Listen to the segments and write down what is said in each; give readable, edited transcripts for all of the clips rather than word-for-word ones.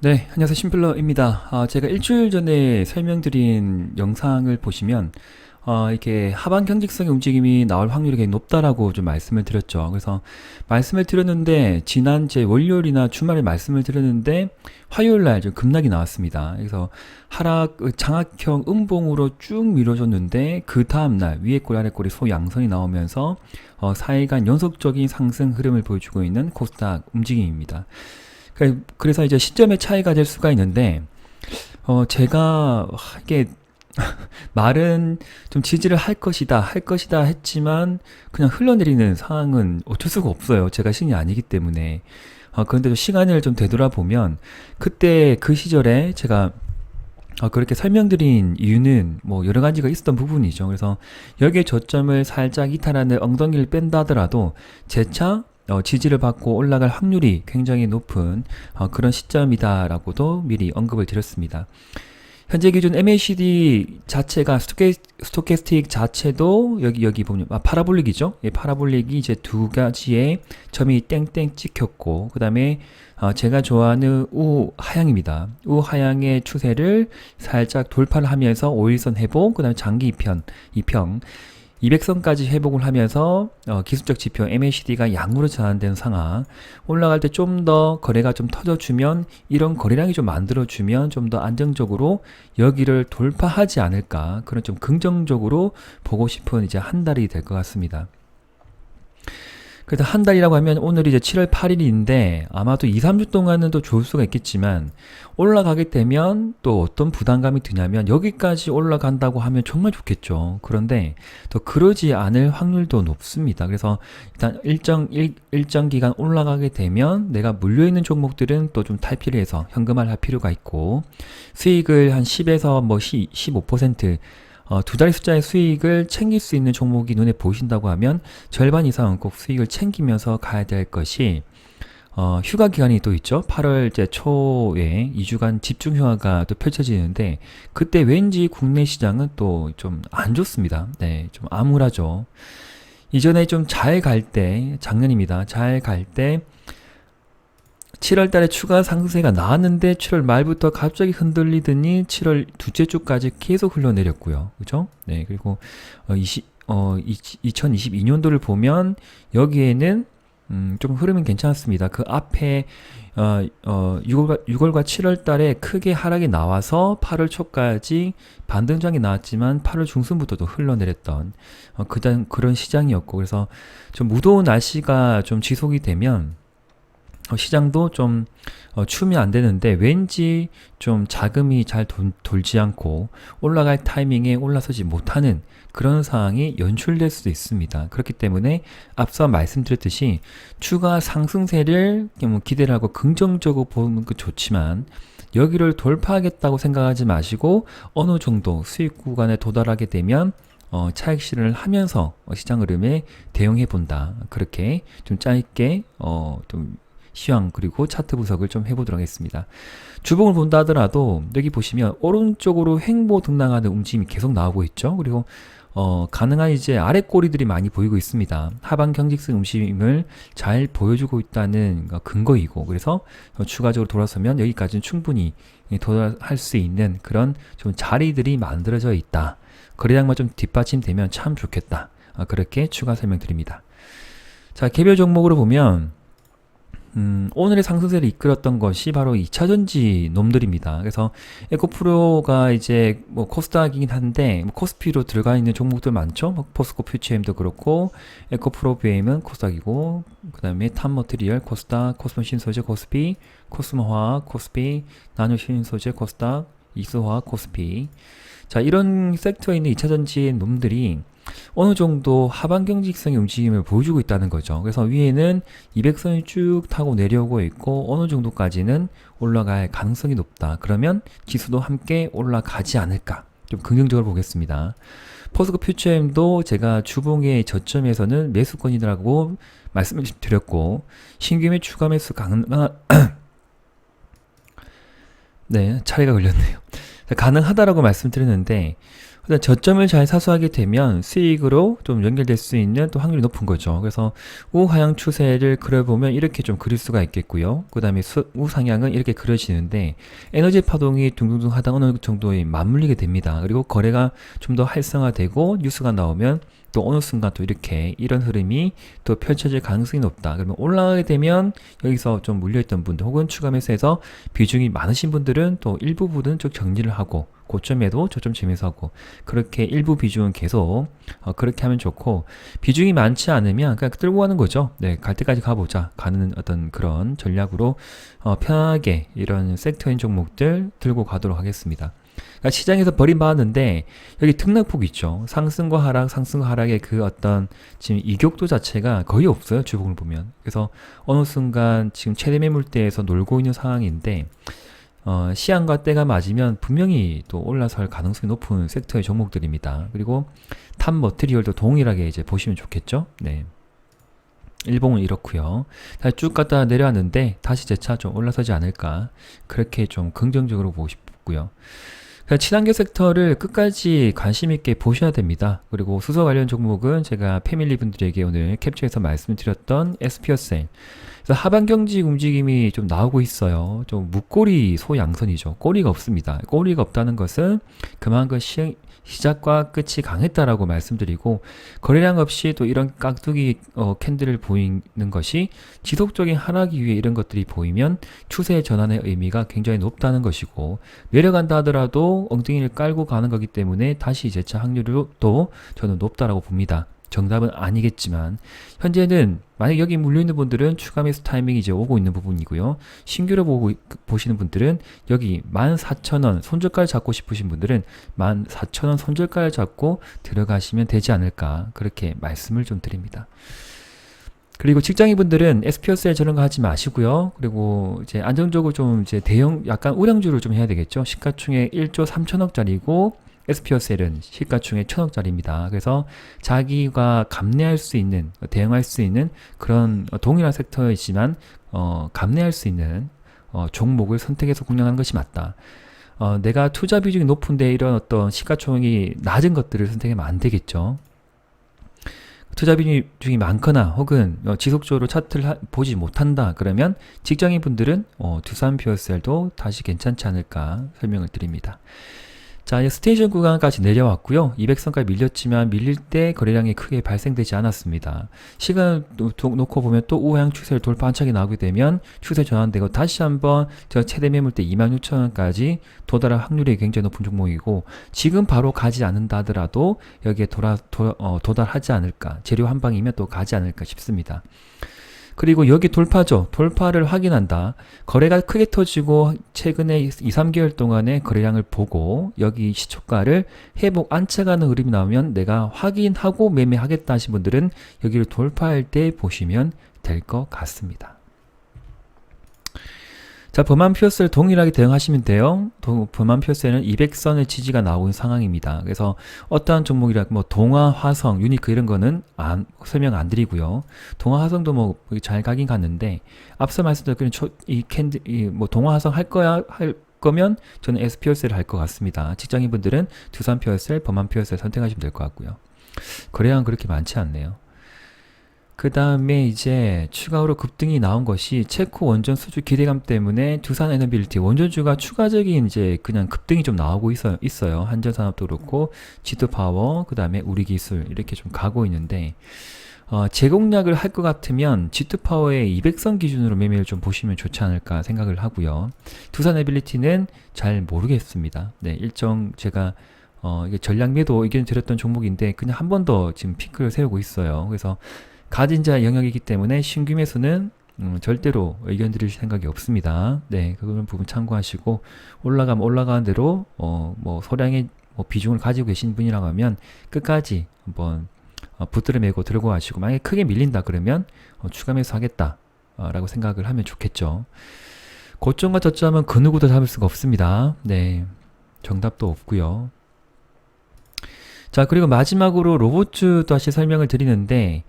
네, 안녕하세요. 심플러입니다. 제가 일주일 전에 설명드린 영상을 보시면, 이렇게 하반 경직성의 움직임이 나올 확률이 굉장히 높다라고 좀 말씀을 드렸죠. 그래서 말씀을 드렸는데, 지난 제 월요일이나 주말에 말씀을 드렸는데, 화요일 날 좀 급락이 나왔습니다. 그래서 장악형 음봉으로 쭉 밀어줬는데, 그 다음날 위에 꼬리 아래 꼬리 소양선이 나오면서, 4일간 연속적인 상승 흐름을 보여주고 있는 코스닥 움직임입니다. 그래서 이제 시점의 차이가 될 수가 있는데, 제가 이게 말은 좀 지지를 할 것이다 했지만 그냥 흘러내리는 상황은 어쩔 수가 없어요. 제가 신이 아니기 때문에. 그런데 도 시간을 좀 되돌아보면 그때 그 시절에 제가 그렇게 설명드린 이유는 뭐 여러 가지가 있었던 부분이죠. 그래서 여기에 저점을 살짝 이탈하는 엉덩이를 뺀다 하더라도 재차 지지를 받고 올라갈 확률이 굉장히 높은 그런 시점이다라고도 미리 언급을 드렸습니다. 현재 기준 MACD 자체가 스토캐스틱 자체도 여기 보면 파라볼릭이죠. 예, 파라볼릭이 이제 두 가지의 점이 땡땡 찍혔고 그 다음에 제가 좋아하는 우하향입니다. 우하향의 추세를 살짝 돌파를 하면서 5일선 회복, 그 다음에 장기 2평 200선까지 회복을 하면서 기술적 지표 MACD가 양으로 전환된 상황, 올라갈 때 좀 더 거래가 좀 터져주면, 이런 거래량이 좀 만들어주면 좀 더 안정적으로 여기를 돌파하지 않을까, 그런 좀 긍정적으로 보고 싶은 이제 한 달이 될 것 같습니다. 그래서 한 달이라고 하면 오늘이 이제 7월 8일인데 아마도 2, 3주 동안은 또 좋을 수가 있겠지만, 올라가게 되면 또 어떤 부담감이 드냐면, 여기까지 올라간다고 하면 정말 좋겠죠. 그런데 또 그러지 않을 확률도 높습니다. 그래서 일단 일정 기간 올라가게 되면 내가 물려있는 종목들은 또 좀 탈피를 해서 현금화를 할 필요가 있고, 수익을 한 10에서 뭐 15%, 두 자리 숫자의 수익을 챙길 수 있는 종목이 눈에 보이신다고 하면 절반 이상은 꼭 수익을 챙기면서 가야 될 것이, 휴가 기간이 또 있죠. 8월 이제 초에 2주간 집중 휴가가 또 펼쳐지는데, 그때 왠지 국내 시장은 또 좀 안 좋습니다. 네, 좀 암울하죠. 이전에 좀 잘 갈 때, 작년입니다. 잘 갈 때 7월 달에 추가 상승세가 나왔는데 7월 말부터 갑자기 흔들리더니 7월 둘째 주까지 계속 흘러내렸고요. 그죠? 네, 그리고 2022년도를 보면 여기에는 좀 흐름은 괜찮았습니다. 그 앞에 6월과 7월 달에 크게 하락이 나와서 8월 초까지 반등장이 나왔지만 8월 중순부터도 흘러내렸던 그런 시장이었고, 그래서 좀 무더운 날씨가 좀 지속이 되면 시장도 좀 추우면 안 되는데, 왠지 좀 자금이 잘 돌지 않고 올라갈 타이밍에 올라서지 못하는 그런 상황이 연출될 수도 있습니다. 그렇기 때문에 앞서 말씀드렸듯이 추가 상승세를 기대를 하고 긍정적으로 보는 건 좋지만, 여기를 돌파하겠다고 생각하지 마시고 어느 정도 수익 구간에 도달하게 되면 차익 실현을 하면서 시장 흐름에 대응해 본다. 그렇게 좀 짧게 좀 시황 그리고 차트 분석을 좀 해보도록 하겠습니다. 주봉을 본다 하더라도 여기 보시면 오른쪽으로 횡보 등락하는 움직임이 계속 나오고 있죠. 그리고 가능한 이제 아래 꼬리들이 많이 보이고 있습니다. 하반 경직성 움직임을 잘 보여주고 있다는 근거이고, 그래서 추가적으로 돌아서면 여기까지는 충분히 도달할 수 있는 그런 좀 자리들이 만들어져 있다. 거래량만 좀 뒷받침되면 참 좋겠다. 그렇게 추가 설명드립니다. 자, 개별 종목으로 보면 오늘의 상승세를 이끌었던 것이 바로 2차전지 놈들입니다. 그래서 에코프로가 이제 뭐 코스닥이긴 한데, 뭐 코스피로 들어가 있는 종목들 많죠. 뭐 포스코 퓨처엠도 그렇고, 에코프로 BM은 코스닥이고, 그 다음에 탑머트리얼 코스닥, 코스모 신소재 코스피, 코스모화학 코스피, 나노신소재 코스닥, 이스화학 코스피. 자, 이런 섹터에 있는 2차전지의 놈들이 어느 정도 하반 경직성의 움직임을 보여주고 있다는 거죠. 그래서 위에는 200선이 쭉 타고 내려오고 있고, 어느 정도까지는 올라갈 가능성이 높다. 그러면 지수도 함께 올라가지 않을까. 좀 긍정적으로 보겠습니다. 포스코 퓨처엠도 제가 주봉의 저점에서는 매수권이라고 말씀을 드렸고, 신규 매수 추가 매수 네, 차례가 걸렸네요. 가능하다라고 말씀드렸는데, 그래서 저점을 잘 사수하게 되면 수익으로 좀 연결될 수 있는 또 확률이 높은 거죠. 그래서 우하향 추세를 그려보면 이렇게 좀 그릴 수가 있겠고요. 그 다음에 우상향은 이렇게 그려지는데 에너지 파동이 둥둥둥 하다 어느 정도에 맞물리게 됩니다. 그리고 거래가 좀 더 활성화되고 뉴스가 나오면 또 어느 순간 또 이렇게 이런 흐름이 또 펼쳐질 가능성이 높다. 그러면 올라가게 되면 여기서 좀 물려있던 분들 혹은 추가 매수해서 비중이 많으신 분들은 또 일부분은 좀 정리를 하고 고점에도 저점 재매수하고 그렇게 일부 비중은 계속 그렇게 하면 좋고 비중이 많지 않으면 그냥 들고 가는 거죠. 네, 갈 때까지 가보자 가는 어떤 그런 전략으로 편하게 이런 섹터인 종목들 들고 가도록 하겠습니다. 그러니까 시장에서 버림받았는데 여기 등락폭 있죠. 상승과 하락, 상승과 하락의 그 어떤 지금 이격도 자체가 거의 없어요. 주봉을 보면. 그래서 어느 순간 지금 최대 매물대에서 놀고 있는 상황인데 시향과 때가 맞으면 분명히 또 올라설 가능성이 높은 섹터의 종목들입니다. 그리고 탑 머티리얼도 동일하게 이제 보시면 좋겠죠. 네. 일봉은 이렇고요. 다시 쭉 갔다 내려왔는데 다시 재차 좀 올라서지 않을까 그렇게 좀 긍정적으로 보고 싶고요. 친환경 섹터를 끝까지 관심 있게 보셔야 됩니다. 그리고 수소 관련 종목은 제가 패밀리 분들에게 오늘 캡처해서 말씀드렸던 SPO셀. 그래서 하반 경직 움직임이 좀 나오고 있어요. 좀 무꼬리 소양선이죠. 꼬리가 없습니다. 꼬리가 없다는 것은 그만큼 시작과 끝이 강했다라고 말씀드리고 거래량 없이 또 이런 깍두기 캔들을 보이는 것이 지속적인 하락 이후에 이런 것들이 보이면 추세 전환의 의미가 굉장히 높다는 것이고 내려간다 하더라도 엉덩이를 깔고 가는 거기 때문에 다시 재차 확률도 저는 높다라고 봅니다. 정답은 아니겠지만 현재는 만약 여기 물려있는 분들은 추가 매수 타이밍이 이제 오고 있는 부분이고요. 신규로 보시는 분들은 여기 14,000원 손절가를 잡고 싶으신 분들은 14,000원 손절가를 잡고 들어가시면 되지 않을까 그렇게 말씀을 좀 드립니다. 그리고 직장인분들은 SPO셀 저런 거 하지 마시고요. 그리고 이제 안정적으로 좀 이제 대형 약간 우량주를 좀 해야 되겠죠. 시가총액 1조 3천억짜리고 SPO셀은 시가총액 1,000억짜리입니다. 그래서 자기가 감내할 수 있는, 대응할 수 있는 그런 동일한 섹터이지만 감내할 수 있는 종목을 선택해서 공략하는 것이 맞다. 내가 투자 비중이 높은데 이런 어떤 시가총액이 낮은 것들을 선택하면 안 되겠죠. 투자 비중이 많거나 혹은 지속적으로 차트를 보지 못한다 그러면 직장인분들은 두산 퓨어셀도 다시 괜찮지 않을까 설명을 드립니다. 자, 이제 스테이션 구간까지 내려왔고요. 200선까지 밀렸지만 밀릴 때 거래량이 크게 발생되지 않았습니다. 시간을 놓고 보면 또 우하향 추세를 돌파 한 차게 나오게 되면 추세 전환되고 다시 한번 저 최대 매물대 26,000원까지 도달할 확률이 굉장히 높은 종목이고 지금 바로 가지 않는다 하더라도 여기에 도달하지 않을까 재료 한 방이면 또 가지 않을까 싶습니다. 그리고 여기 돌파죠. 돌파를 확인한다. 거래가 크게 터지고 최근에 2, 3개월 동안의 거래량을 보고 여기 시초가를 회복 안착하는 흐름이 나오면 내가 확인하고 매매하겠다 하신 분들은 여기를 돌파할 때 보시면 될 것 같습니다. 자, 범한 퓨어셀 동일하게 대응하시면 돼요. 범한 퓨어셀은 200선의 지지가 나오는 상황입니다. 그래서 어떠한 종목이라 뭐 동화, 화성, 유니크 이런 거는 설명 안 드리고요. 동화, 화성도 뭐 잘 가긴 갔는데 앞서 말씀드린 뭐 동화, 화성 할 거면 저는 SPO셀을 할 것 같습니다. 직장인분들은 두산 퓨어셀, 범한 퓨어셀 선택하시면 될 것 같고요. 거래량 그렇게 많지 않네요. 그 다음에 이제 추가로 급등이 나온 것이 체코 원전 수주 기대감 때문에 두산 에너빌리티 원전주가 추가적인 이제 그냥 급등이 좀 나오고 있어요. 한전산업도 그렇고 G2파워 그 다음에 우리기술 이렇게 좀 가고 있는데 제공약을 할 것 같으면 G2파워의 200선 기준으로 매매를 좀 보시면 좋지 않을까 생각을 하고요. 두산 에너빌리티는 잘 모르겠습니다. 네, 일정 제가 이게 전략 매도 의견 드렸던 종목인데 그냥 한 번 더 지금 피크를 세우고 있어요. 그래서 가진 자 영역이기 때문에 신규 매수는 절대로 의견 드릴 생각이 없습니다. 네, 그런 부분 참고하시고 올라가면 올라가는 대로 뭐 소량의 비중을 가지고 계신 분이라고 하면 끝까지 한번 붙들어 매고 들고 가시고 만약에 크게 밀린다 그러면 추가 매수하겠다 라고 생각을 하면 좋겠죠. 고점과 저점은 그 누구도 잡을 수가 없습니다. 네, 정답도 없고요. 자, 그리고 마지막으로 로봇주 다시 설명을 드리는데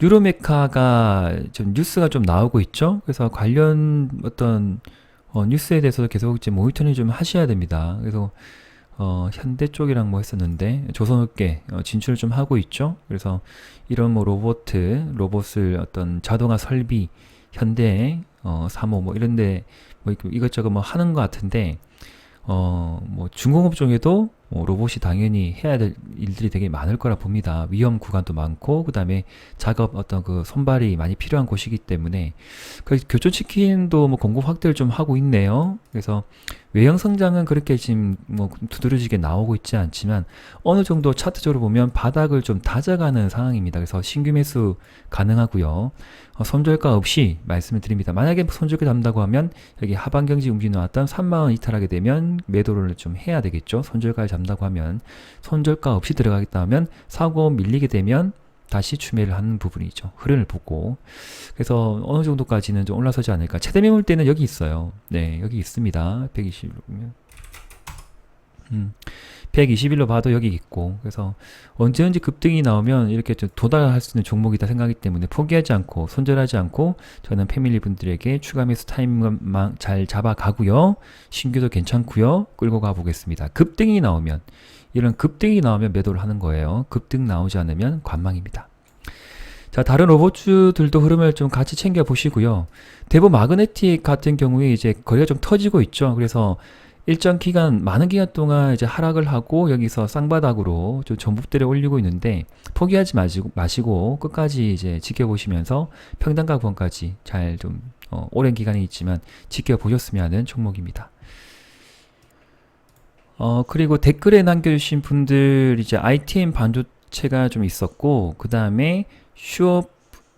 뉴로메카가 좀 뉴스가 좀 나오고 있죠. 그래서 관련 어떤 뉴스에 대해서 계속 이제 모니터링 좀 하셔야 됩니다. 그래서 현대 쪽이랑 뭐 했었는데 조선업계 진출을 좀 하고 있죠. 그래서 이런 뭐 로봇을 어떤 자동화 설비, 현대, 사모 뭐 이런데 뭐 이것저것 뭐 하는 것 같은데 뭐 중공업 쪽에도 로봇이 당연히 해야 될 일들이 되게 많을 거라 봅니다. 위험 구간도 많고, 그 다음에 작업 어떤 그 손발이 많이 필요한 곳이기 때문에, 교촌치킨도 뭐 공급 확대를 좀 하고 있네요. 그래서 외형 성장은 그렇게 지금 뭐 두드러지게 나오고 있지 않지만, 어느 정도 차트적으로 보면 바닥을 좀 다져가는 상황입니다. 그래서 신규 매수 가능하고요. 손절가 없이 말씀을 드립니다. 만약에 손절가 잡는다고 하면 여기 하방 경직 움직이 나왔던 3만원 이탈하게 되면 매도를 좀 해야 되겠죠. 손절가를 잡는다고 하면 손절가 없이 들어가겠다 하면 사고 밀리게 되면 다시 추매를 하는 부분이죠. 흐름을 보고. 그래서 어느 정도까지는 좀 올라서지 않을까. 최대 매물대는 여기 있어요. 네, 여기 있습니다. 120으로 보면. 121로 봐도 여기 있고, 그래서 언제든지 급등이 나오면 이렇게 좀 도달할 수 있는 종목이다 생각하기 때문에 포기하지 않고 손절하지 않고 저는 패밀리 분들에게 추가 매수 타이밍만 잘 잡아가고요. 신규도 괜찮고요. 끌고 가보겠습니다. 급등이 나오면, 이런 급등이 나오면 매도를 하는 거예요. 급등 나오지 않으면 관망입니다. 자, 다른 로봇주들도 흐름을 좀 같이 챙겨 보시고요. 대부 마그네틱 같은 경우에 이제 거래가 좀 터지고 있죠. 그래서 일정 기간, 많은 기간 동안 이제 하락을 하고 여기서 쌍바닥으로 좀 전북대를 올리고 있는데 포기하지 마시고 끝까지 이제 지켜보시면서 평단가 부분까지 잘 좀 오랜 기간이 있지만 지켜보셨으면 하는 종목입니다. 그리고 댓글에 남겨주신 분들 이제 ITM 반도체가 좀 있었고, 그 다음에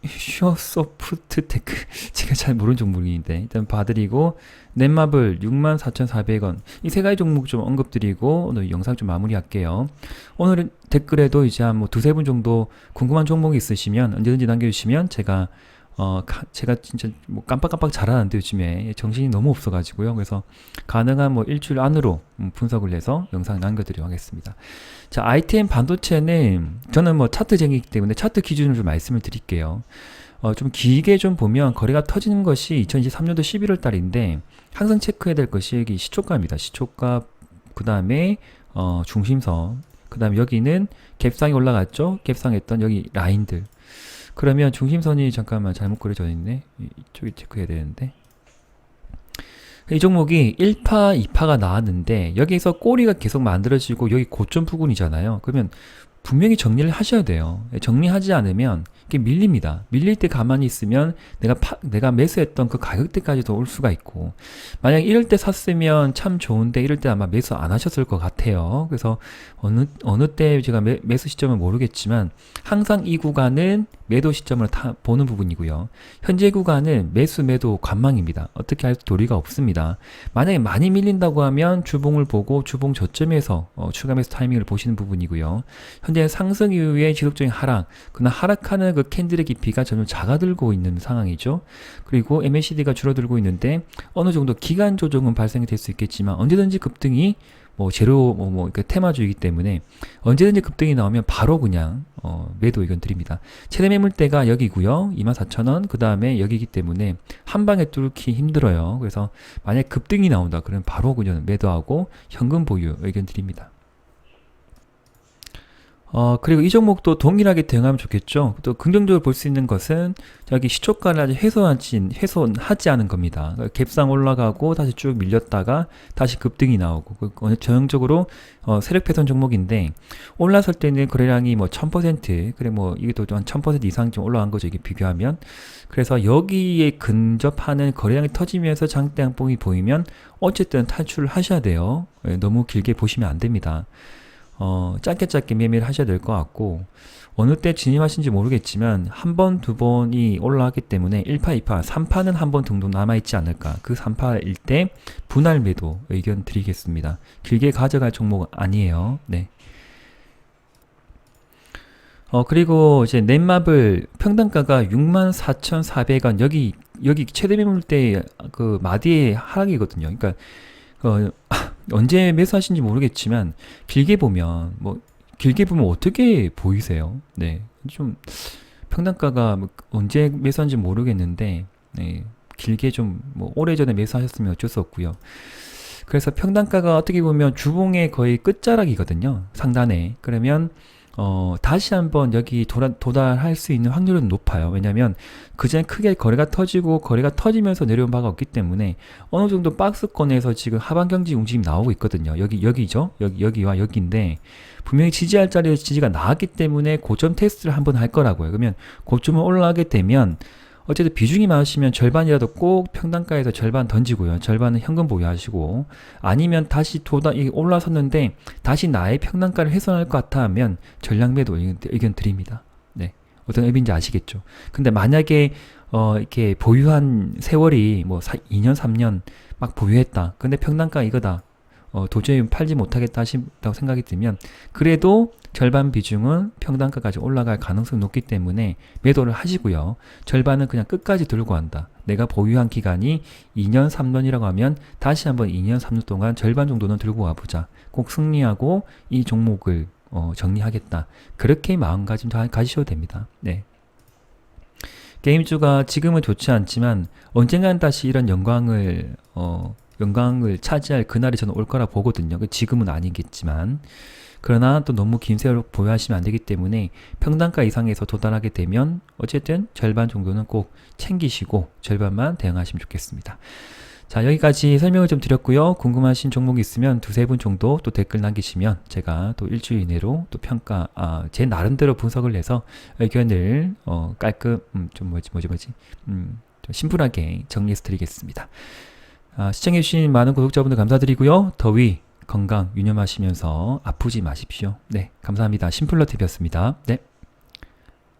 슈어소프트 테크 제가 잘 모르는 종목인데 일단 봐드리고, 넷마블 64,400원 이 세 가지 종목 좀 언급드리고 오늘 영상 좀 마무리할게요. 오늘 댓글에도 이제 한 뭐 두세 분 정도 궁금한 종목이 있으시면 언제든지 남겨주시면 제가 진짜 뭐 깜빡깜빡 잘하는데 요즘에 정신이 너무 없어가지고요. 그래서 가능한 뭐 일주일 안으로 분석을 해서 영상 남겨드리도록 하겠습니다. 자, ITM 반도체는 저는 뭐 차트쟁이기 때문에 차트 기준으로 좀 말씀을 드릴게요. 좀 길게 좀 보면 거래가 터지는 것이 2023년도 11월 달인데 항상 체크해야 될 것이 여기 시초가입니다. 시초가, 그 다음에 중심선, 그 다음에 여기는 갭상이 올라갔죠. 갭상했던 여기 라인들. 그러면 중심선이 잠깐만 잘못 그려져 있네. 이쪽에 체크해야 되는데. 이 종목이 1파, 2파가 나왔는데 여기서 꼬리가 계속 만들어지고 여기 고점 부근이잖아요. 그러면 분명히 정리를 하셔야 돼요. 정리하지 않으면 이게 밀립니다. 밀릴 때 가만히 있으면 내가 매수했던 그 가격대까지도 올 수가 있고, 만약 이럴 때 샀으면 참 좋은데 이럴 때 아마 매수 안 하셨을 것 같아요. 그래서 어느 때 제가 매수 시점을 모르겠지만 항상 이 구간은 매도 시점을 보는 부분이고요. 현재 구간은 매도 관망입니다. 어떻게 할 도리가 없습니다. 만약에 많이 밀린다고 하면 주봉을 보고 주봉 저점에서 추가 매수 타이밍을 보시는 부분이고요. 현재 상승 이후에 지속적인 하락, 그러나 하락하는 그 캔들의 깊이가 점점 작아들고 있는 상황이죠. 그리고 MACD가 줄어들고 있는데 어느 정도 기간 조정은 발생이 될 수 있겠지만 언제든지 급등이 그 테마주이기 때문에 언제든지 급등이 나오면 바로 그냥 매도 의견 드립니다. 최대 매물대가 여기고요. 24,000원, 그 다음에 여기기 때문에 한 방에 뚫기 힘들어요. 그래서 만약 급등이 나온다 그러면 바로 그냥 매도하고 현금 보유 의견 드립니다. 그리고 이 종목도 동일하게 대응하면 좋겠죠. 또 긍정적으로 볼 수 있는 것은 여기 시초가를 아직 훼손하지 않은 겁니다. 갭상 올라가고 다시 쭉 밀렸다가 다시 급등이 나오고, 전형적으로 세력 패턴 종목인데 올라설 때는 거래량이 뭐 1000%, 그래 뭐 이게 또 한 1000% 이상 좀 올라간 거죠. 이게 비교하면. 그래서 여기에 근접하는 거래량이 터지면서 장대 양봉이 보이면 어쨌든 탈출을 하셔야 돼요. 너무 길게 보시면 안 됩니다. 짧게 매매를 하셔야 될 것 같고, 어느 때 진입하신지 모르겠지만 한 번, 두 번이 올라왔기 때문에 1파, 2파, 3파는 한 번 정도 남아있지 않을까. 그 3파일 때 분할 매도 의견 드리겠습니다. 길게 가져갈 종목은 아니에요. 네. 그리고 이제 넷마블 평단가가 64,400원, 여기 최대 매물대 그 마디의 하락이거든요. 그러니까 언제 매수하신지 모르겠지만 길게 보면 어떻게 보이세요? 네, 좀 평단가가 언제 매수한지 모르겠는데, 네, 길게 좀 오래전에 매수하셨으면 어쩔 수 없고요. 그래서 평단가가 어떻게 보면 주봉의 거의 끝자락이거든요. 상단에. 그러면 다시 한번 여기 도달할 수 있는 확률은 높아요. 왜냐면 그전에 크게 거래가 터지고 거래가 터지면서 내려온 바가 없기 때문에 어느 정도 박스권에서 지금 하방 경직 움직임이 나오고 있거든요. 여기죠. 여기와 여기인데 분명히 지지할 자리에서 지지가 나왔기 때문에 고점 테스트를 한번 할 거라고요. 그러면 고점을 올라가게 되면 어쨌든 비중이 많으시면 절반이라도 꼭 평단가에서 절반 던지고요. 절반은 현금 보유하시고, 아니면 다시 올라섰는데 다시 나의 평단가를 훼손할 것 같아 하면 전량 매도 의견 드립니다. 네. 어떤 의미인지 아시겠죠? 근데 만약에 이렇게 보유한 세월이 뭐 2년, 3년 막 보유했다. 근데 평단가 이거다. 도저히 팔지 못하겠다 하신다고 생각이 들면 그래도 절반 비중은 평단가까지 올라갈 가능성이 높기 때문에 매도를 하시고요. 절반은 그냥 끝까지 들고 간다. 내가 보유한 기간이 2년, 3년이라고 하면 다시 한번 2년, 3년 동안 절반 정도는 들고 와보자. 꼭 승리하고 이 종목을 정리하겠다. 그렇게 마음가짐 가지셔도 됩니다. 네. 게임주가 지금은 좋지 않지만 언젠간 다시 이런 영광을 차지할 그날이 저는 올 거라 보거든요. 지금은 아니겠지만. 그러나 또 너무 긴 세월 보유하시면 안 되기 때문에 평단가 이상에서 도달하게 되면 어쨌든 절반 정도는 꼭 챙기시고 절반만 대응하시면 좋겠습니다. 자, 여기까지 설명을 좀 드렸고요. 궁금하신 종목이 있으면 두세 분 정도 또 댓글 남기시면 제가 또 일주일 이내로 또 제 나름대로 분석을 해서 의견을 좀 심플하게 정리해서 드리겠습니다. 시청해주신 많은 구독자분들 감사드리고요. 더위, 건강 유념하시면서 아프지 마십시오. 네, 감사합니다. 심플러TV였습니다. 네.